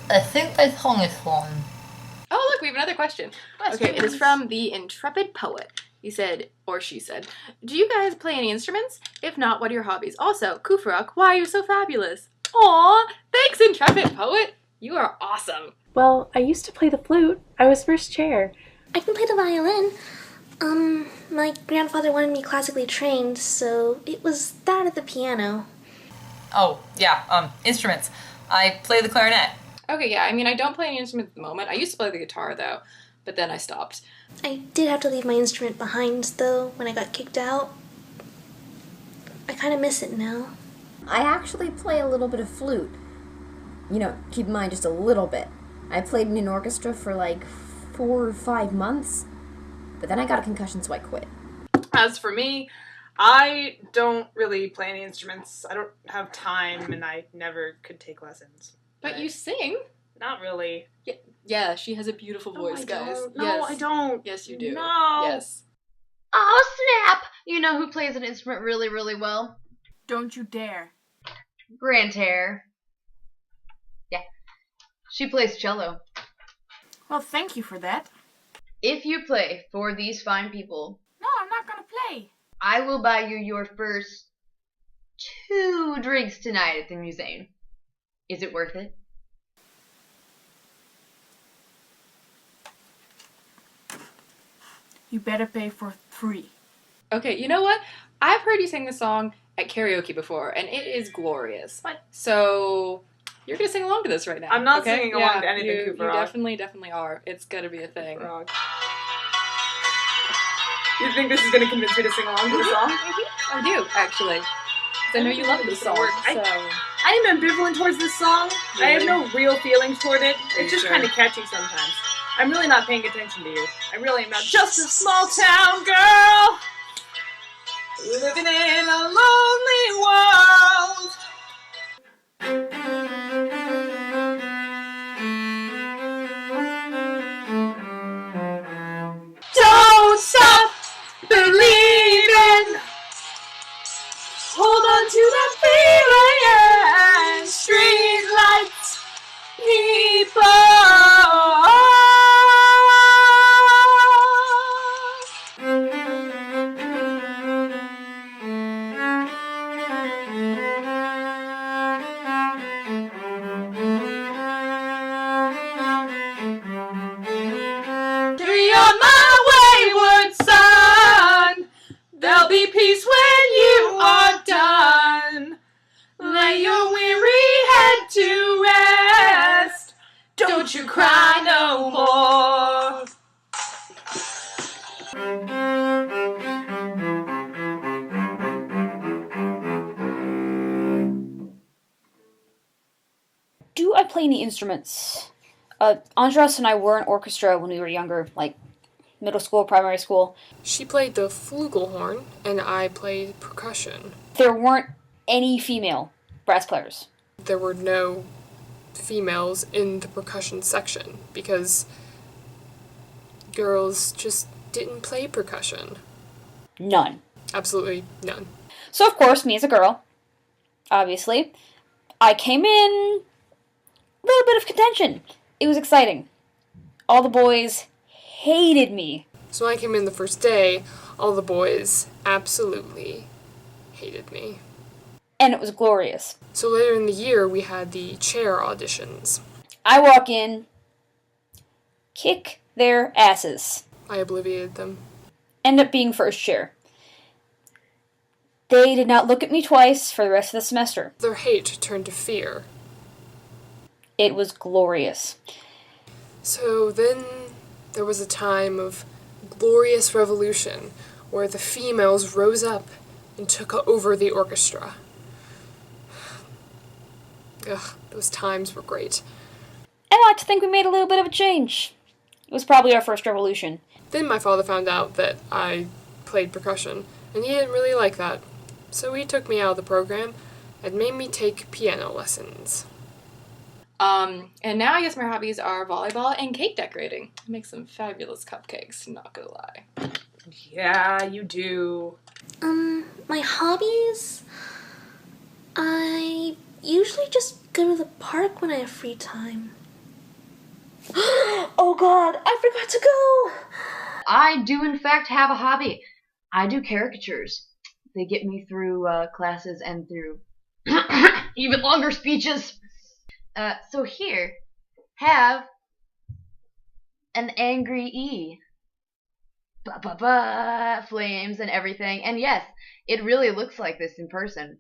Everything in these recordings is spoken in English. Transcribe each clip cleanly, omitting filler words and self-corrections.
I think they sung this one. Oh, look, we have another question. Okay, it is from the Intrepid Poet. He said, or she said, do you guys play any instruments? If not, what are your hobbies? Also, Kufrak, why are you so fabulous? Aw, thanks, Intrepid Poet. You are awesome. Well, I used to play the flute. I was first chair. I can play the violin. My grandfather wanted me classically trained, so it was that at the piano. Oh, yeah, instruments. I play the clarinet. Okay, yeah, I mean, I don't play any instrument at the moment. I used to play the guitar, though, but then I stopped. I did have to leave my instrument behind, though, when I got kicked out. I kind of miss it now. I actually play a little bit of flute. You know, keep in mind, just a little bit. I played in an orchestra for like 4 or 5 months, but then I got a concussion, so I quit. As for me, I don't really play any instruments. I don't have time, and I never could take lessons. But you sing. Not really. Yeah, she has a beautiful voice, guys. No, yes. I don't. Yes, you do. No. Yes. Oh, snap! You know who plays an instrument really, really well? Don't you dare. Grandhair. Yeah. She plays cello. Well, thank you for that. If you play for these fine people, No, I'm not gonna play. I will buy you your first 2 drinks tonight at the museum. Is it worth it? You better pay for 3. Okay, you know what? I've heard you sing this song at karaoke before, and it is glorious. What? So you're gonna sing along to this right now. I'm not okay? singing along to anything, you Cooper. definitely are. It's gonna be a thing. Frog. You think this is going to convince me to sing along to the song? I do, actually. 'Cause I know you love this song. Work. So. I am ambivalent towards this song. I have no real feelings toward it. It's just sure? kind of catchy sometimes. I'm really not paying attention to you. I really am not just a small town girl living in a lonely world. Don't stop believing. Hold on to that feeling. Street lights, you're my wayward son. There'll be peace when you are done. Lay your weary head to rest. Don't you cry no more. Do I play any instruments? Andras and I were in orchestra when we were younger, like middle school, primary school. She played the flugelhorn, and I played percussion. There weren't any female brass players. There were no females in the percussion section because girls just didn't play percussion. None. Absolutely none. So of course, me as a girl, obviously, I came in a little bit of contention. It was exciting. All the boys hated me. So when I came in the first day, all the boys absolutely hated me. And it was glorious. So later in the year, we had the chair auditions. I walk in, kick their asses. I obliviated them. End up being first chair. They did not look at me twice for the rest of the semester. Their hate turned to fear. It was glorious. So then there was a time of glorious revolution where the females rose up and took over the orchestra. Ugh, those times were great. I like to think we made a little bit of a change. It was probably our first revolution. Then my father found out that I played percussion, and he didn't really like that. So he took me out of the program and made me take piano lessons. And now I guess my hobbies are volleyball and cake decorating. I make some fabulous cupcakes, not gonna lie. Yeah, you do. My hobbies? I usually just go to the park when I have free time. Oh God, I forgot to go. I do in fact have a hobby. I do caricatures. They get me through classes and through even longer speeches. So here, have an angry E. Ba-ba-ba, flames and everything. And yes, it really looks like this in person.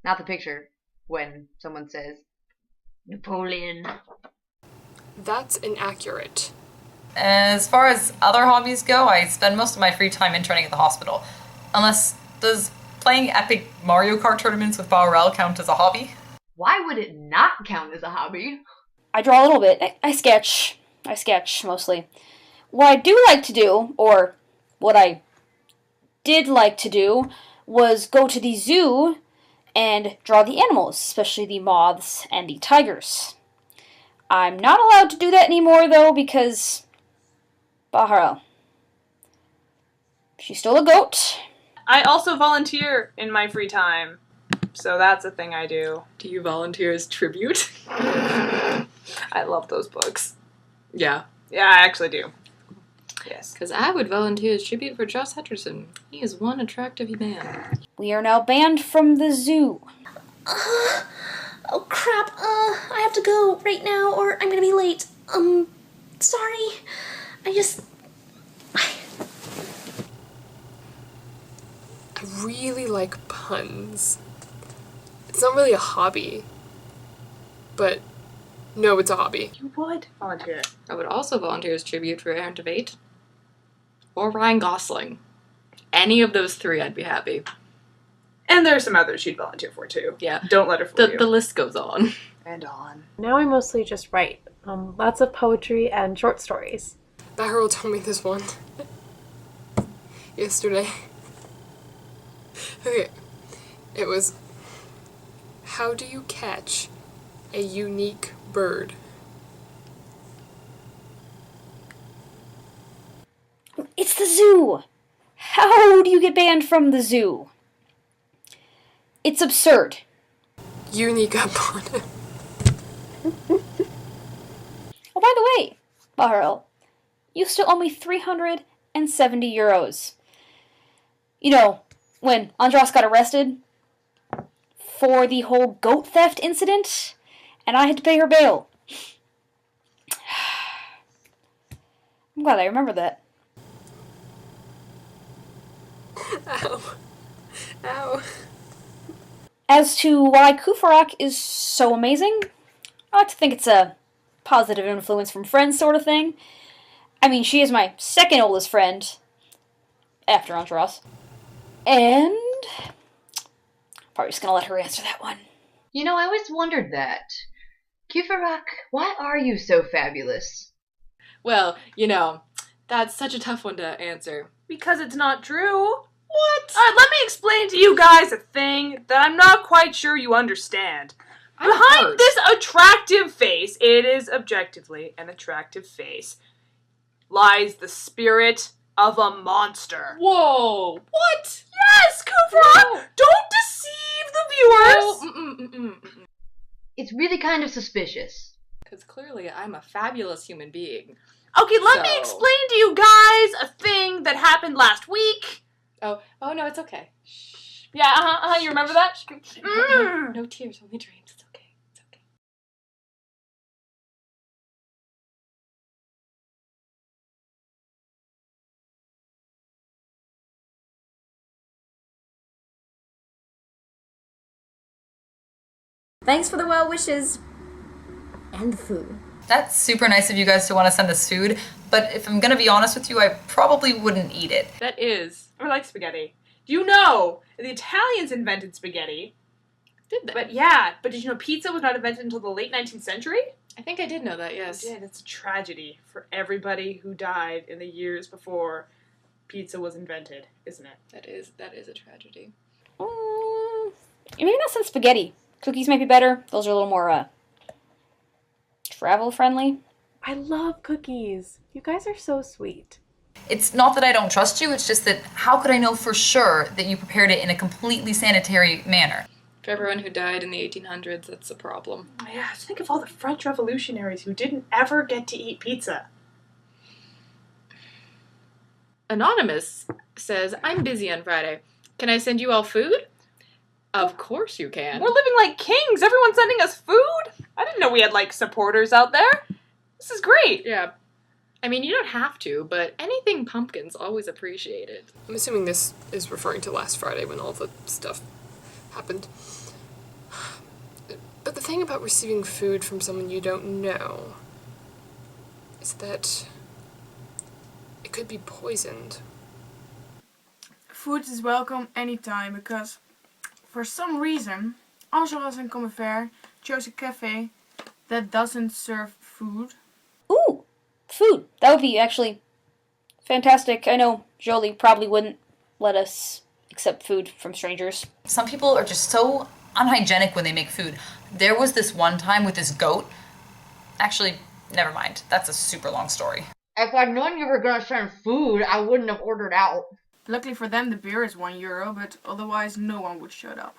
Not the picture when someone says, Napoleon. That's inaccurate. As far as other hobbies go, I spend most of my free time interning at the hospital. Unless, does playing epic Mario Kart tournaments with Bowerell count as a hobby? Why would it not count as a hobby? I draw a little bit. I sketch. I sketch, mostly. What I do like to do, or what I did like to do, was go to the zoo and draw the animals, especially the moths and the tigers. I'm not allowed to do that anymore, though, because Bahara. She stole a goat. I also volunteer in my free time, so that's a thing I do. Do you volunteer as tribute? I love those books. Yeah. Yeah, I actually do. Yes. Because I would volunteer as tribute for Joss Hutcherson. He is one attractive man. We are now banned from the zoo. Oh crap, I have to go right now or I'm gonna be late. Sorry. I really like puns. It's not really a hobby. But, no, it's a hobby. You would volunteer. I would also volunteer as tribute for Aaron Tveit. Or Ryan Gosling. Any of those three, I'd be happy. And there's some others she'd volunteer for, too. Yeah. Don't let her fool you. The list goes on. And on. Now I mostly just write. Lots of poetry and short stories. Bahara told me this one. Yesterday. Okay. It was, how do you catch a unique bird? It's the zoo! How do you get banned from the zoo? It's absurd. Unique up on it. Oh, by the way, Bahar, you still owe me 370 euros. You know, when Andras got arrested for the whole goat theft incident, and I had to pay her bail. I'm glad I remember that. Ow. Ow. As to why Kufarak is so amazing, I like to think it's a positive influence from friends sort of thing. I mean, she is my second oldest friend, after Andras. And probably just gonna let her answer that one. You know, I always wondered that. Kufarak, why are you so fabulous? Well, you know, that's such a tough one to answer. Because it's not true. What? Alright, let me explain to you guys a thing that I'm not quite sure you understand. Behind this attractive face, it is objectively an attractive face, lies the spirit of a monster. Whoa! What? Yes, Kufarak! Don't deceive the viewers! It's really kind of suspicious. Because clearly I'm a fabulous human being. Okay, let me explain to you guys a thing that happened last week. Oh no, it's okay. Shh. Yeah, you remember that? No tears, only dreams. It's okay. It's okay. Thanks for the well wishes. And the food. That's super nice of you guys to want to send us food, but if I'm gonna be honest with you, I probably wouldn't eat it. That is. I like spaghetti. Do you know the Italians invented spaghetti? Did they? But did you know pizza was not invented until the late 19th century? I think I did know that, yes. Yeah, it's a tragedy for everybody who died in the years before pizza was invented, isn't it? That is a tragedy. Maybe not some spaghetti. Cookies might be better. Those are a little more, travel friendly. I love cookies. You guys are so sweet. It's not that I don't trust you, it's just that how could I know for sure that you prepared it in a completely sanitary manner? For everyone who died in the 1800s, that's a problem. Oh, yeah, think of all the French revolutionaries who didn't ever get to eat pizza. Anonymous says, I'm busy on Friday. Can I send you all food? Of course you can. We're living like kings. Everyone's sending us food. I didn't know we had, like, supporters out there. This is great. Yeah. I mean, you don't have to, but anything pumpkin's always appreciated. I'm assuming this is referring to last Friday when all the stuff happened. But the thing about receiving food from someone you don't know is that it could be poisoned. Food is welcome anytime because, for some reason, Angelos and Combeferre chose a cafe that doesn't serve food. Ooh, food. That would be actually fantastic. I know Jolie probably wouldn't let us accept food from strangers. Some people are just so unhygienic when they make food. There was this one time with this goat. Actually, never mind. That's a super long story. If I'd known you were gonna send food, I wouldn't have ordered out. Luckily for them, the beer is €1, but otherwise no one would shut up.